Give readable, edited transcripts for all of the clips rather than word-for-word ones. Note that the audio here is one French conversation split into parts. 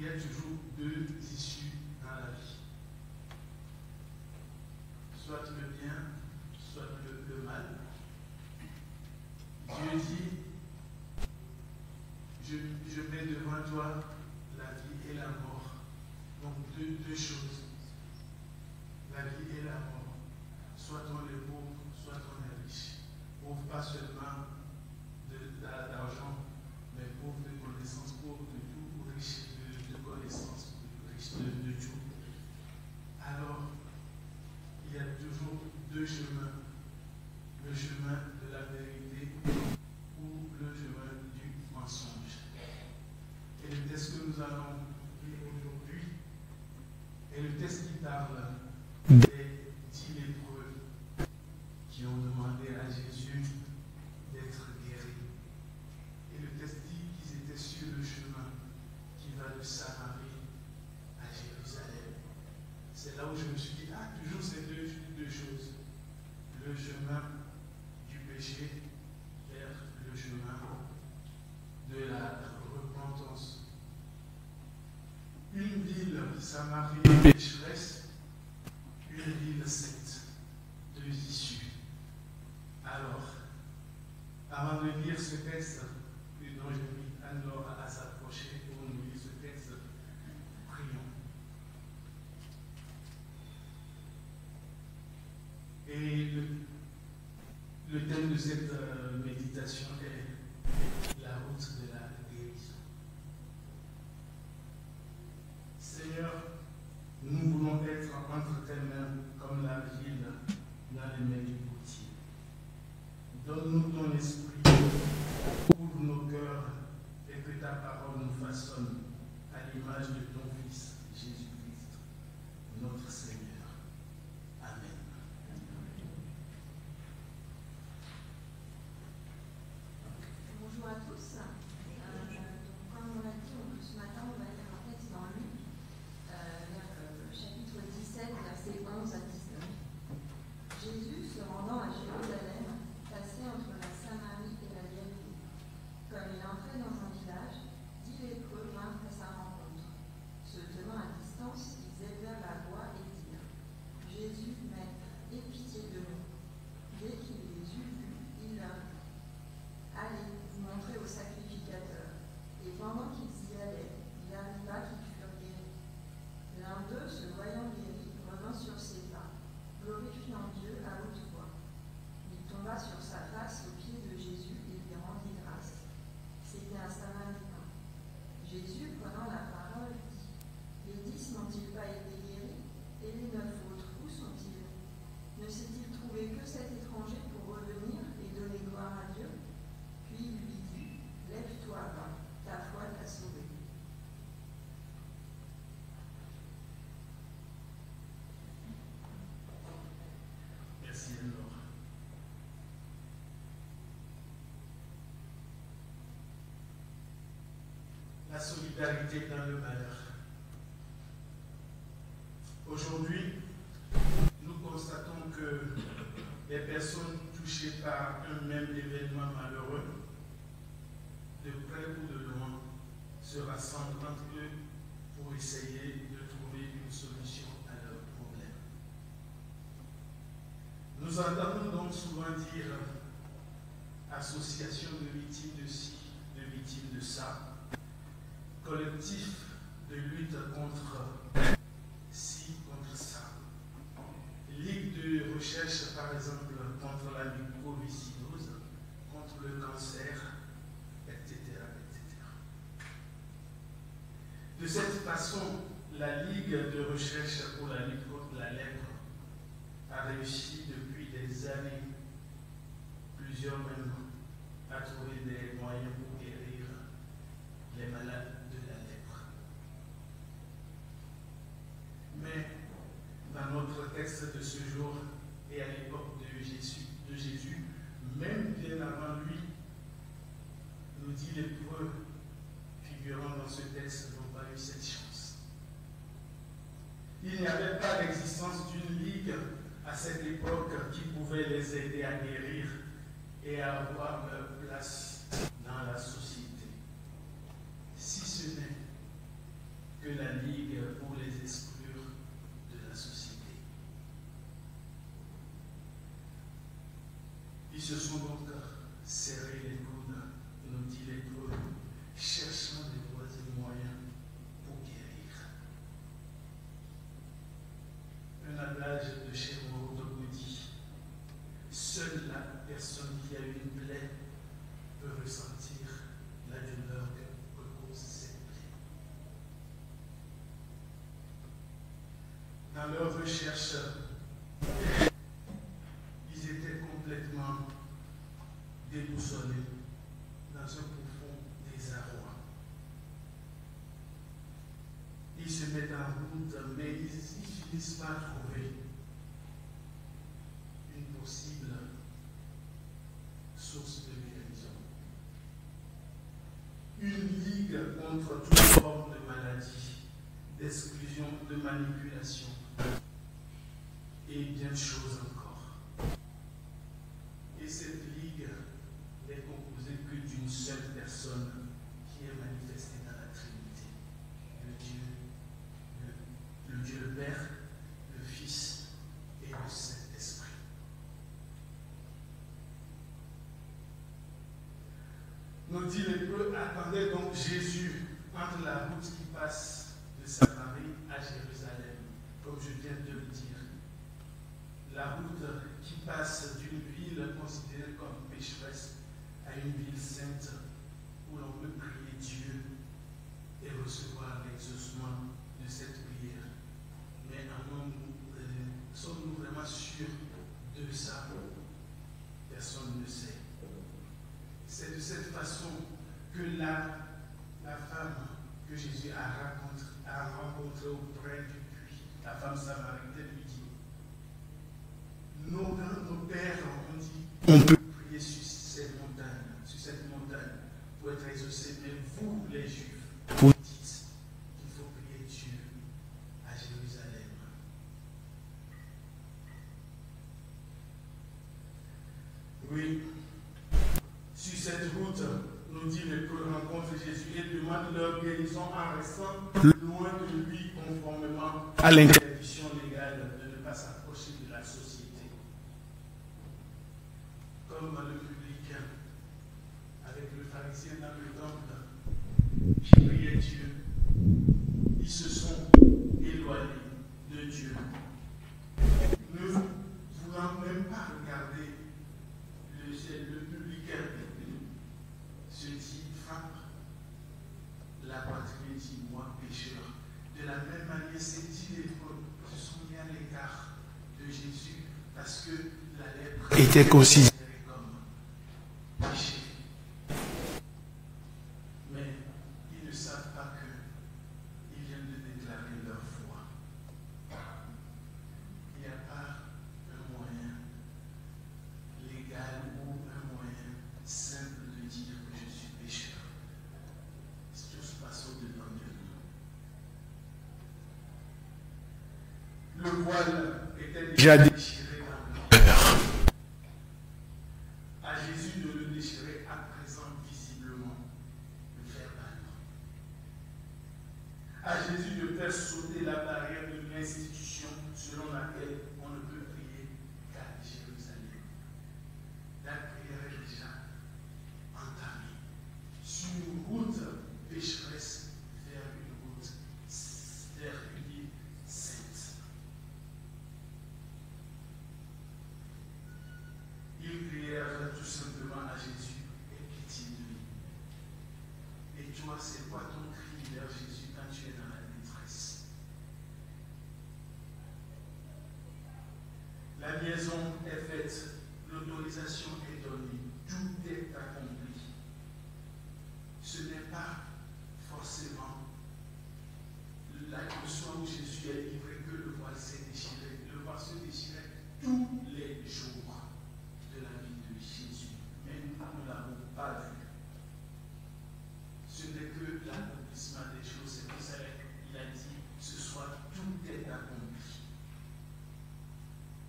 il y a toujours deux issues dans la vie. Soit le bien, soit le mal. Dieu dit, je mets devant toi la vie et la mort. Donc deux choses. La vie et la mort. Soit on est pauvre, soit on est riche. Pauvre pas seulement d'argent, mais pauvre de connaissances, pauvre de tout, riche de connaissances, riche de tout. Alors, il y a toujours deux chemins. Le chemin de la vérité ou le chemin du mensonge. Et le texte que nous allons lire aujourd'hui est le texte qui parle des 10 lépreux qui ont demandé à Jésus d'être guéris. Et le texte dit qu'ils étaient sur le chemin qui va de Samarie à Jérusalem. C'est là où je me suis dit, toujours ces deux choses. Le chemin du péché vers le chemin de la repentance. Une ville, Samarie, pécheresse, une ville sainte, deux issues. Alors, avant de lire ce texte, dont j'invite Anne-Laure à s'approcher pour nous lire ce texte, prions. Et le thème de cette méditation est la route de la guérison. Seigneur, nous voulons être entre tes mains comme l'argile dans les mains du potier. Donne-nous ton esprit, ouvre nos cœurs et que ta parole nous façonne à l'image de ton Fils, Jésus-Christ, notre Seigneur. Amen. Bonjour à tous. Comme on l'a dit, ce matin, on va lire un texte dans Luc, vers le chapitre 17, versets 11 à 19. Jésus, se rendant à Jérusalem, passait entre la Samarie et la Galilée. Comme il entrait dans un village, 10 lépreux vinrent à sa rencontre. Se tenant à distance, ils élevèrent la voix et dirent : Jésus, Maître, aie pitié de nous. Dès qu'il les eut vus, il leur dit : Allez, vous montrer au sacrificateur. Et pendant qu'ils y allaient, il arriva qu'ils furent guéris. L'un d'eux, se voyant guéri, revint sur ses pas, glorifiant Dieu à haute voix. Il tomba sur sa face aux pieds de Jésus et lui rendit grâce. C'était un Samaritain. Jésus, prenant la parole, dit : Les 10 n'ont-ils pas été guéris ? Et les 9 autres, où sont-ils ? Ne s'est-il trouvé que cet étranger pour revenir et donner gloire à Dieu ? Puis il lui dit : Lève-toi, va, ta foi t'a sauvé. Merci Anne-Laure. La solidarité dans le malheur. Aujourd'hui, nous constatons que les personnes touchées par un même événement malheureux, de près ou de loin, se rassemblent entre eux pour essayer de trouver une solution à leurs problèmes. Nous entendons donc souvent dire association de victimes de ci, de victimes de ça, collectif de lutte contre ci, contre ça, ligue de recherche par exemple contre la mucoviscidose, contre le cancer, etc., etc. De cette façon, la Ligue de recherche pour la lutte contre la lèpre a réussi depuis des années, plusieurs même, à trouver des moyens pour guérir les malades de la lèpre. Mais dans notre texte de ce jour et à l'époque de Jésus, même bien avant lui, nous dit les lépreux figurant dans ce texte n'ont pas eu cette chance. Il n'y avait pas d'existence d'une ligue à cette époque qui pouvait les aider à guérir et à avoir leur place dans la société. Si ce n'est se sont donc serrés les coudes, nous dit l'Hébreu, cherchant des voies et moyens pour guérir. Un adage de chez Morodogo dit, seule la personne qui a une plaie peut ressentir la douleur que cause cette plaie. Dans leur recherche, ils étaient complètement déboussolés dans un profond désarroi. Ils se mettent en route, mais ils ne finissent pas à trouver une possible source de guérison. Une ligue contre toute forme de maladie, d'exclusion, de manipulation et bien de choses encore. Et cette ligue n'est composée que d'une seule personne qui est manifestée dans la Trinité. Le Dieu le Père, le Fils et le Saint-Esprit. Nous dit l'Hébreu, attendait donc Jésus entre la route qui passe de Samarie à Jérusalem, comme je viens de le dire. La route qui passe d'une ville considérée comme pécheresse à une ville sainte où l'on peut prier Dieu et recevoir l'exaucement de cette prière. Mais sommes-nous vraiment sûrs de ça? Personne ne sait. C'est de cette façon que la femme que Jésus a rencontrée auprès du puits, la femme samaritaine, lui dit, nos pères ont dit, on peut prier sur cette montagne pour être exaucé, mais vous, les Juifs, vous dites qu'il faut prier Dieu à Jérusalem. Oui, sur cette route, nous dit l'Hébreu rencontre Jésus et demande leur guérison en restant loin de lui conformément à l'interdiction légale de ne pas s'approcher de la société. Comme le publicain avec le pharisien dans le temple qui priait Dieu, ils se sont éloignés de Dieu, ne voulant même pas regarder le publicain, se dit, frappe la poitrine, dit, moi pécheur. De la même manière, ces 10 lépreux se sont mis à l'écart de Jésus parce que la lèpre était considérée comme péché. Mais ils ne savent pas qu'ils viennent de déclarer leur foi. Il n'y a pas un moyen légal ou un moyen simple de dire que je suis pécheur. Tout se passe au-dedans de nous. Le voile était déjà déchiré dans le cœur. À Jésus de le déchirer à présent visiblement, le faire battre. À Jésus de faire sauter la barrière de l'institution selon laquelle on ne peut prier qu'à Jérusalem. La prière est déjà entamée sur une route pécheresse vers une vie sainte. Ils crièrent tout simplement à Jésus, aie pitié de nous. Et toi, c'est quoi ton cri vers Jésus quand tu es dans la détresse? La liaison est faite, l'autorisation est donnée, tout est accompli. Ce n'est pas forcément le soir où Jésus est livré que le voile s'est déchiré. Le voile se déchirait tous les jours de la vie de Jésus. Mais nous ne l'avons pas vu. Ce n'est que l'accomplissement des choses. C'est pour ça qu'il a dit, ce soir, tout est accompli.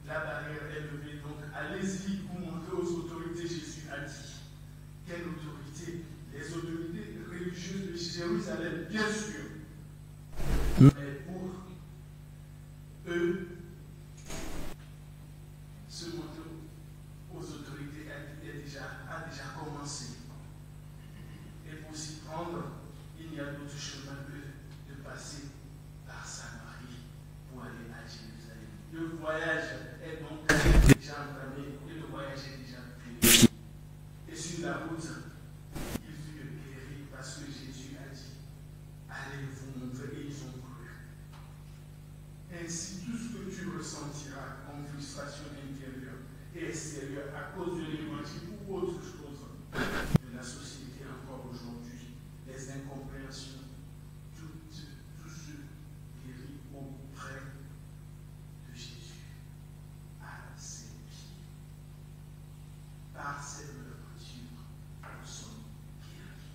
La barrière est levée, donc allez-y pour montrer aux autorités. Jésus a dit. Quelle autorité? Les autorités religieuses de Jérusalem, bien sûr. Mais pour eux, se montrer aux autorités chemin de passer par Samarie pour aller à Jérusalem. Le voyage est donc déjà entamé et le voyage est déjà planifié. Et sur la route, il fut guéri parce que Jésus a dit, allez vous montrer, et ils ont cru. Ainsi, tout ce que tu ressentiras en frustration intérieure et extérieure à cause de l'évangile ou autre chose de la société encore aujourd'hui, les incompréhensions, tout se guérit auprès de Jésus, à ses pieds. Par ses meurtrissures, nous sommes guéris.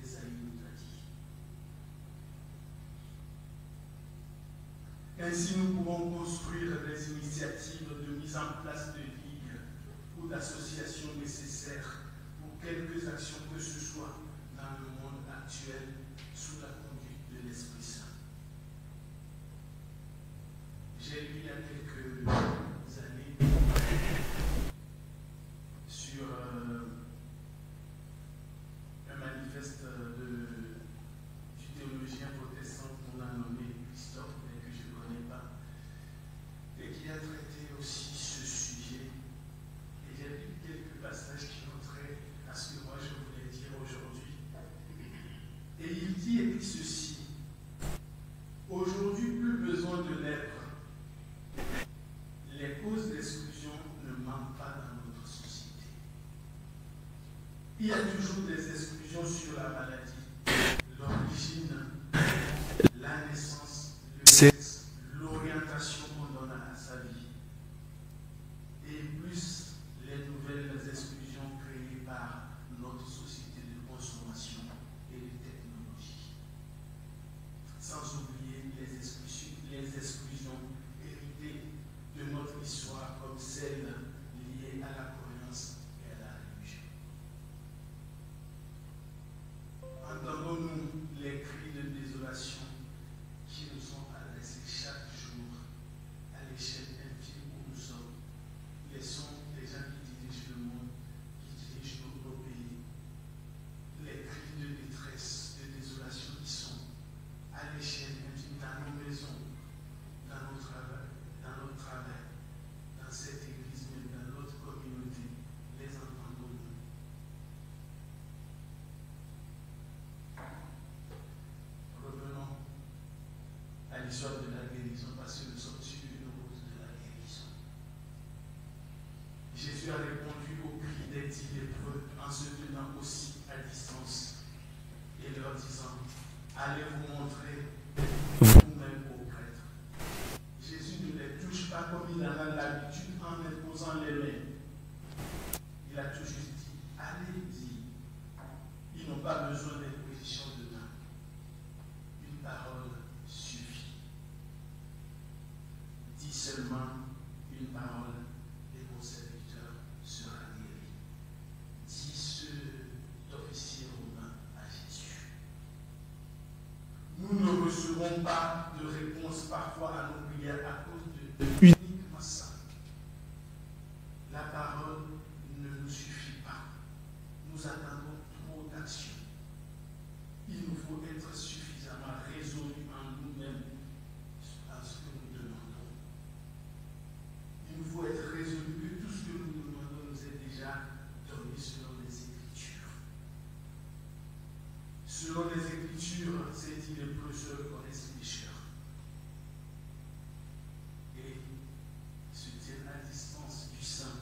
Esaïe nous a dit. Ainsi, nous pouvons construire des initiatives de mise en place de ligues ou d'associations nécessaires pour quelques actions que ce soit dans le monde actuel sous la conduite de l'Esprit Saint. J'ai lu il y a quelques années sur un manifeste du théologien protestant qu'on a nommé Christophe, mais que je ne connais pas, et qui a traité aussi ce sujet. Et j'ai lu quelques passages qui montraient à ce que moi je voulais dire aujourd'hui. Et il dit et dit ceci: aujourd'hui, plus besoin de naître. Les causes d'exclusion ne manquent pas dans notre société. Il y a toujours des exclusions sur la maladie, l'origine, la naissance, le sexe, l'orientation qu'on donne à sa vie. Et plus les nouvelles exclusions créées par notre société de consommation et de technologie. Sans oublier les exclusions héritées de notre histoire comme celles liées à la croyance et à la religion. Entendons-nous les cris de désolation qui nous sont adressés chaque jour à l'échelle infime où nous sommes. Laissons les gens qui dirigent le monde, qui dirigent nos pays, les cris de détresse, de désolation qui sont à l'échelle infime dans nos maisons, dans notre travail, dans cette église, même dans notre communauté, les entendons-nous. Revenons à l'histoire de la guérison, parce que nous sommes sur une route de la guérison. Jésus a répondu au cri des 10 lépreux en se tenant aussi à distance et leur disant, allez vous montrer vous-même aux prêtres. Jésus ne les touche pas comme il en a l'habitude en imposant les mains. Il a tout juste dit, allez dire. Ils n'ont pas besoin d'imposition de main. Une parole suffit. Dis seulement une parole et mon serviteur sera guéri. Dis ce d'officier romain à Jésus. Nous ne recevons pas de réponse parfois à nos prières à cause de uniquement ça. La parole ne nous suffit pas. Nous attendons trop d'actions. Il nous faut être suffisamment résolus en nous-mêmes à ce que nous demandons. Il nous faut être résolus que tout ce que nous demandons nous est déjà donné selon les Écritures. Selon les Écritures, c'est dit les preux se reconnaissent pécheurs. Et se tiennent à distance du sein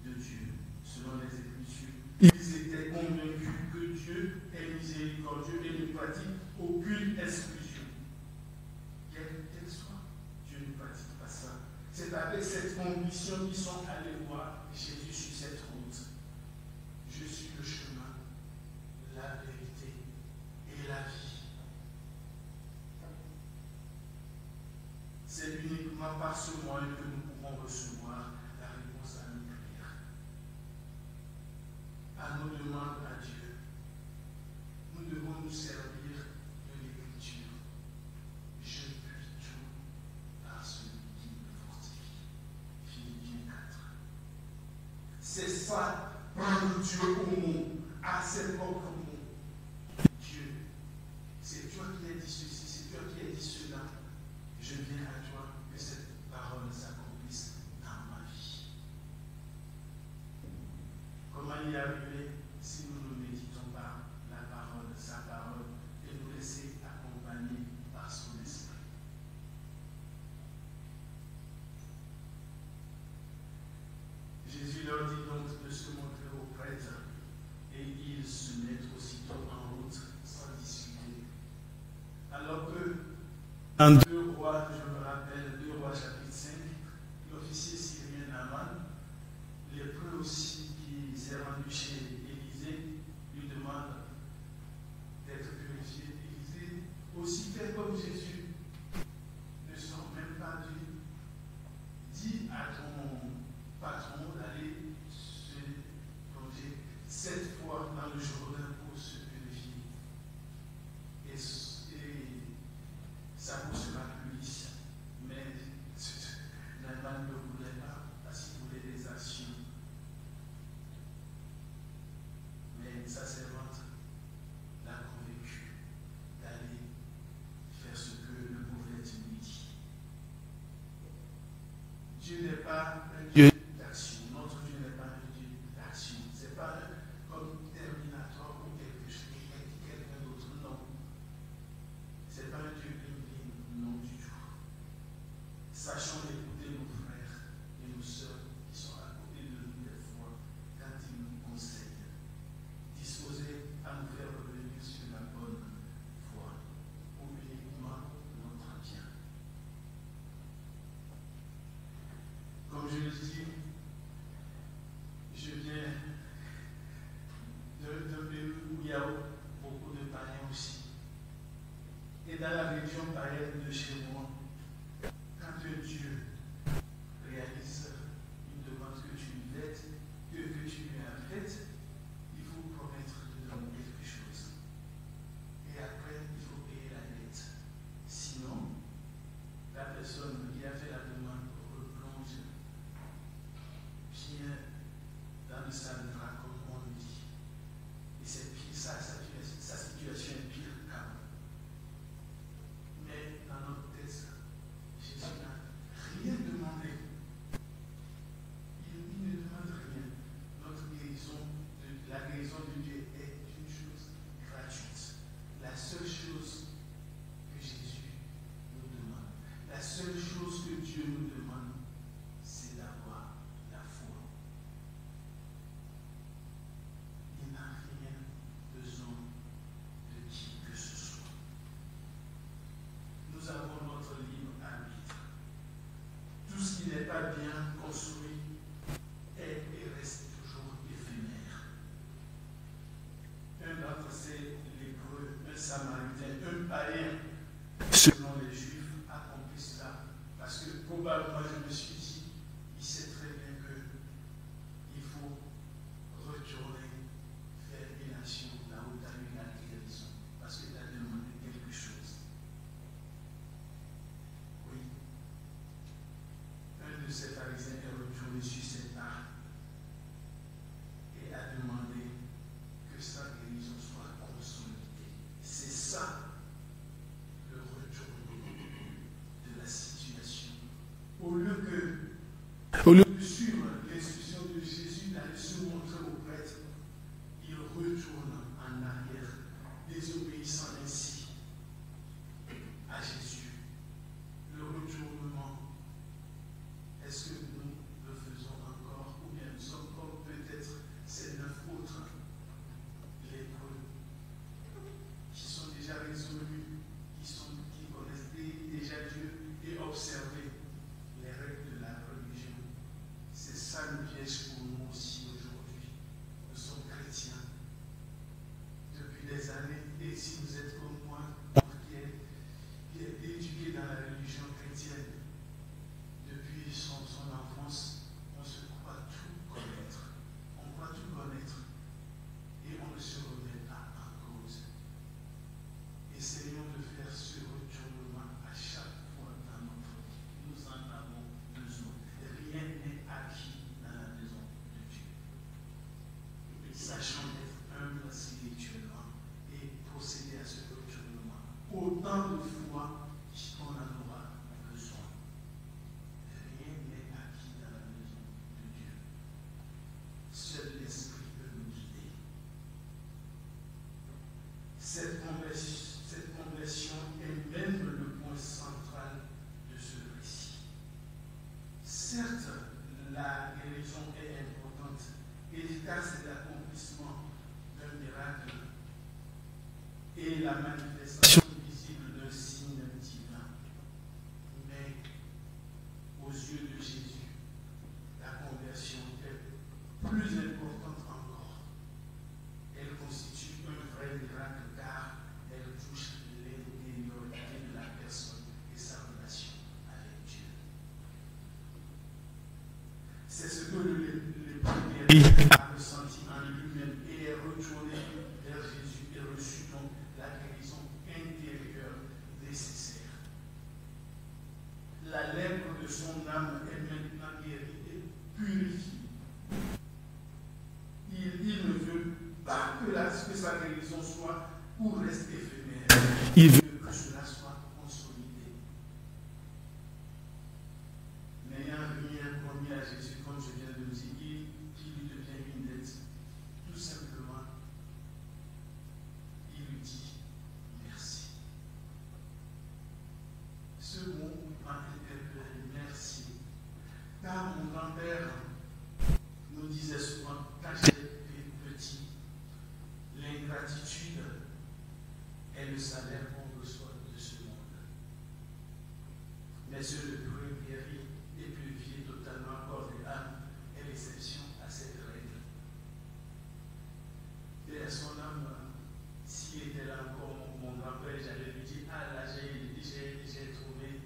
de Dieu. Selon les Écritures, ils étaient convaincus que Dieu est miséricordieux et ne pratique aucune exclusion. Quelle qu'elle soit, Dieu ne pratique pas ça. C'est avec cette conviction qu'ils sont allés voir Jésus sur cette route. Je suis le chemin, la vérité et la vie. C'est uniquement par ce moyen que nous pouvons recevoir la réponse à nos prières, à nos demandes à Dieu. Nous devons nous servir de l'Écriture. Je puis tout par celui qui me fortifie. Philippiens 4. C'est ça, prendre Dieu au mot, à ses propres mots. Dieu je viens à toi, que cette parole s'accomplisse dans ma vie. Comment y arriver si nous ne méditons pas la parole, sa parole, et nous laisser accompagner par son esprit? Jésus leur dit donc de se montrer aux prêtres et ils se mettent aussitôt en route sans discuter. Alors que dans 2 Rois, je me rappelle, 2 Rois chapitre 5, l'officier syrien Naaman, lépreux aussi qui s'est rendu chez Élisée, lui demande d'être purifié. Élisée aussi fait comme Jésus, ne sont même pas dû. Dis à ton patron d'aller se plonger 7 fois dans le Jourdain pour se purifier. Et sa peau sera plus lisse. Mais Naaman ne voulait pas parce qu'il voulait des actions. Mais sa servante l'a convaincu d'aller faire ce que le prophète lui dit. Dieu n'est pas un Dieu d'action. Notre Dieu n'est pas un Dieu d'action. Ce n'est pas comme Terminator ou quelqu'un d'autre. Non. Ce n'est pas un Dieu bling-bling. Non du tout. Sachons écouter nos frères et nos sœurs qui sont à côté de nous des fois quand ils nous conseillent. Disposés à nous faire revenir sur la bonne voie pour uniquement notre bien. Comme je le dis, je viens d'un pays où il y a beaucoup de païens aussi. Et dans la région païenne de chez moi, quand un Dieu réalise une demande que tu lui fais, que tu lui as faite, il faut promettre de donner quelque chose. Et après, il faut payer la dette. Sinon, la personne qui a fait la demande replonge bien dans le salera, comme on le dit. Et c'est pire, sa situation est pire qu'avant. Mais dans notre tête, Jésus n'a rien demandé. Il ne demande rien. Notre guérison, la guérison de Dieu est une chose gratuite. La seule chose que Jésus nous demande, la seule chose que Dieu nous demande, c'est d'avoir la foi. Il n'a rien besoin de qui que ce soit. Nous avons notre libre arbitre. Tout ce qui n'est pas bien construit est et reste toujours éphémère. Un d'entre ces lépreux, un samaritain, un païen, selon les Juifs, accomplit cela. Parce que probablement, je me suis dit, il sait très bien qu'il faut retourner faire une action là où tu as eu la guérison. Parce que tu as demandé quelque chose. Oui. Un de ces pharisiens est retourné sur ses pas et a demandé que sa guérison soit consolidée. C'est ça le retournement de la situation. Au lieu de suivre l'instruction de Jésus d'aller se montrer au prêtre, il retourne en arrière, désobéissant ainsi à Jésus. Le retournement, est-ce que nous le faisons encore ou bien nous sommes comme peut-être ces 9 autres lépreux qui sont déjà résolus, qui connaissent déjà Dieu et observer les règles de la religion. C'est ça le piège pour nous aussi aujourd'hui. Nous sommes chrétiens depuis des années et si vous êtes comme moi, qui est éduqué dans la religion chrétienne depuis son enfance, on se croit tout connaître. On croit tout connaître et on ne se remet pas en cause. Essayons de faire ce retournement à chaque fois dans notre vie. Nous en avons besoin. Rien n'est acquis dans la maison de Dieu. Sachons être humbles spirituellement et procéder à ce retournement. Autant de fois qu'on en aura conversion est même le point central de ce récit. Certes, la guérison est importante, car c'est l'accomplissement d'un miracle et la manifestation visible d'un signe divin. Mais aux yeux de Jésus, la conversion est plus importante encore. Elle constitue un vrai miracle car elle touche l'intériorité de la personne et sa relation avec Dieu. C'est ce que le premier a ressenti en lui-même et est retourné vers Jésus et reçu donc la guérison intérieure nécessaire. La lèpre de son âme est maintenant guérie et purifiée. Il ne veut pas que sa guérison soit ou reste éphémère. Il veut que cela soit consolidé. N'ayant rien promis à Jésus, comme je viens de le dire, qui lui devient une dette, tout simplement, il lui dit merci. Ce mot m'a interpellé, merci. Car mon grand-père nous disait souvent, quand j'étais petit, l'ingratitude est le salaire qu'on reçoit de ce monde. Mais ce le pourrait guérir et purifier totalement corps et âme est l'exception à cette règle. Et à son âme, s'il était là encore mon grand-père, j'allais lui dire, ah là j'ai trouvé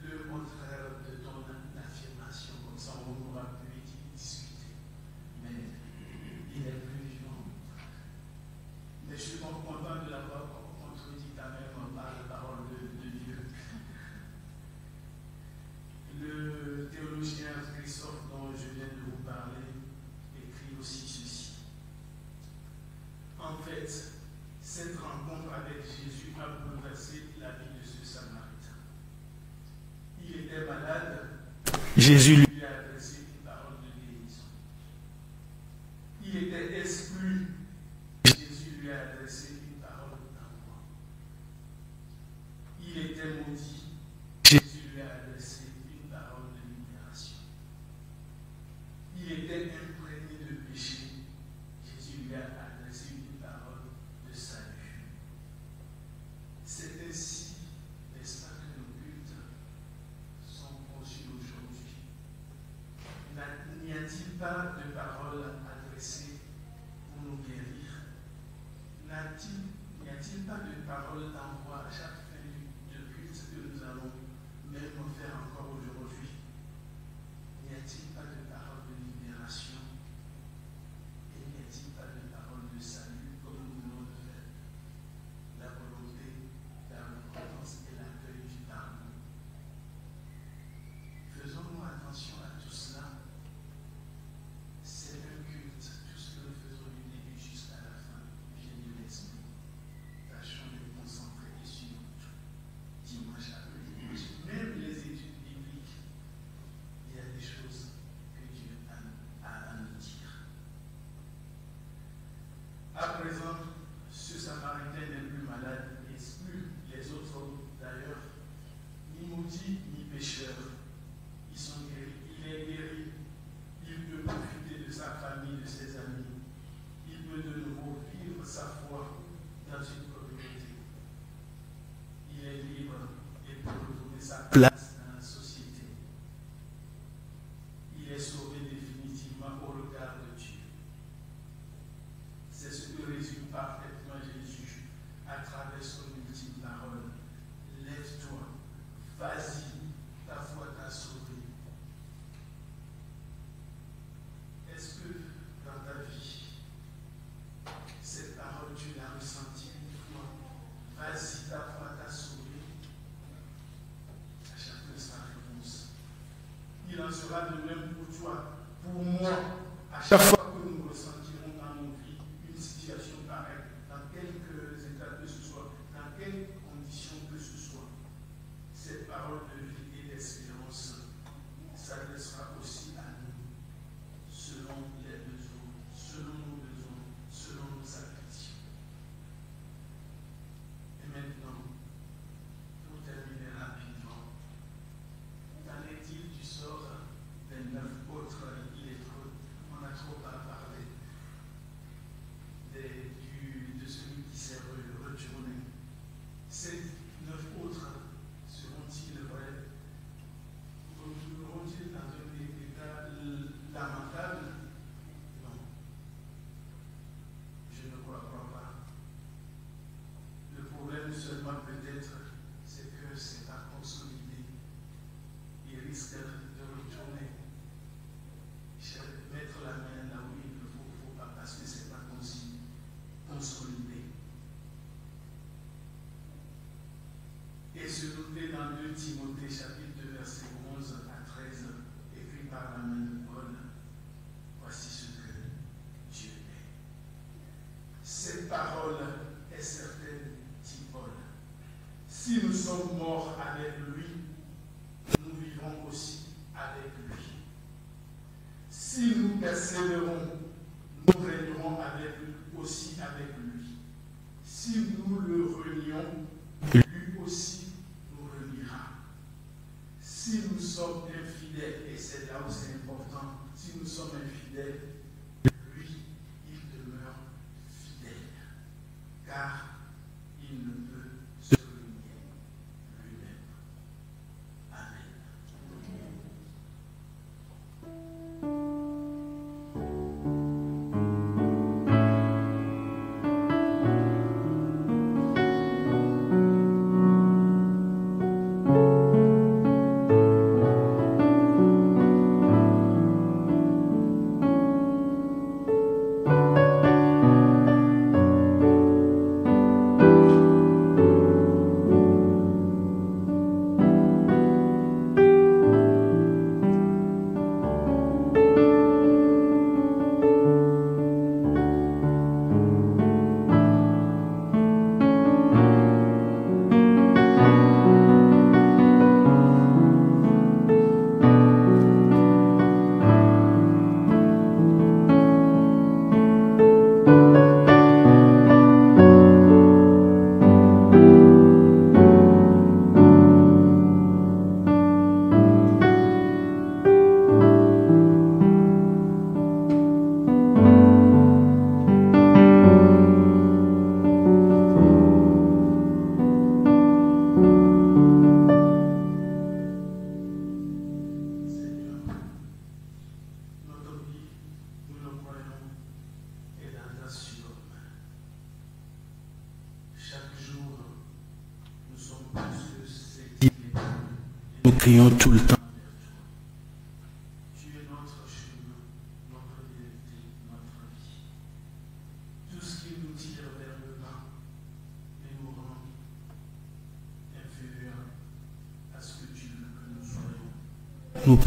le contraire de ton affirmation, comme ça on aura pu discuter. Mais il est plus vivant. Mais je suis content de l'avoir contredit quand même par la parole de Dieu. Le théologien Christophe dont je viens de vous parler écrit aussi ceci. En fait, cette rencontre avec Jésus a bouleversé la vie de ce Samaritain. Il était malade, Jésus lui a adressé une parole de guérison. Il était exclu, Jésus lui a adressé une parole d'envoi. Il était maudit, Jésus lui a adressé une parole de libération. Il était imprégné de péché, Jésus lui a adressé une parole de salut. C'est ainsi, n'est-ce pas, que nos cultes sont conçus aujourd'hui. N'y a-t-il pas de paroles adressées pour nous guérir? N'y a-t-il pas de paroles d'envoi à chaque fin de culte que nous allons même faire encore aujourd'hui? N'y a-t-il pas de paroles de libération? Et n'y a-t-il pas de paroles de salut comme nous venons de faire? La volonté, la repentance et l'accueil du pardon. Faisons-nous attention à tout cela. C'est un culte. Tout ce que nous faisons du début jusqu'à la fin vient de l'esprit. Tâchons de nous concentrer et suivre tout. Dimanche après dimanche. Même les études bibliques, il y a des choses que Dieu a à nous dire. À présent, ce Samaritain n'est plus malade, et plus les autres d'ailleurs, ni maudits ni pécheurs. Ils sont guéris. Il est guéri. Il peut profiter de sa famille, de ses amis. Il peut de nouveau vivre sa foi dans une communauté. Il est libre et peut retrouver sa place dans la société. Il est sauvé définitivement au regard de Dieu. C'est ce que résume parfaitement Jésus à travers son ultime parole. Lève-toi, vas-y, ta foi t'a sauvé. Est-ce que dans ta vie, cette parole, tu l'as ressentie une fois? Vas-y, ta foi t'a sauvé. À chacun sa réponse. Il en sera de même pour toi, pour moi. À chaque fois que nous ressentirons dans nos vies une situation pareille, dans quelques états que ce soit, dans quelles conditions que ce soit, cette parole de vie et d'espérance s'adressera aussi à nous, selon les besoins, selon nos besoins, selon nos affections. se trouver dans 2 Timothée chapitre 2 verset 11 à 13, écrit par la main de Paul. Voici ce que Dieu est. Cette parole est certaine, dit Paul. Si nous sommes morts avec lui, nous vivons aussi avec lui. Si nous persévérons, nous régnerons avec lui, aussi avec lui. Si nous le renions, lui aussi nous reniera. Si nous sommes infidèles, et c'est là où c'est important, si nous sommes infidèles, lui, il demeure fidèle, car il ne peut se renier lui-même. Amen. Nous crions tout le temps. Tu es notre chemin, notre vérité, notre vie. Tout ce qui nous tire vers le bas et nous rend inférieurs à ce que tu veux que nous soyons. Nous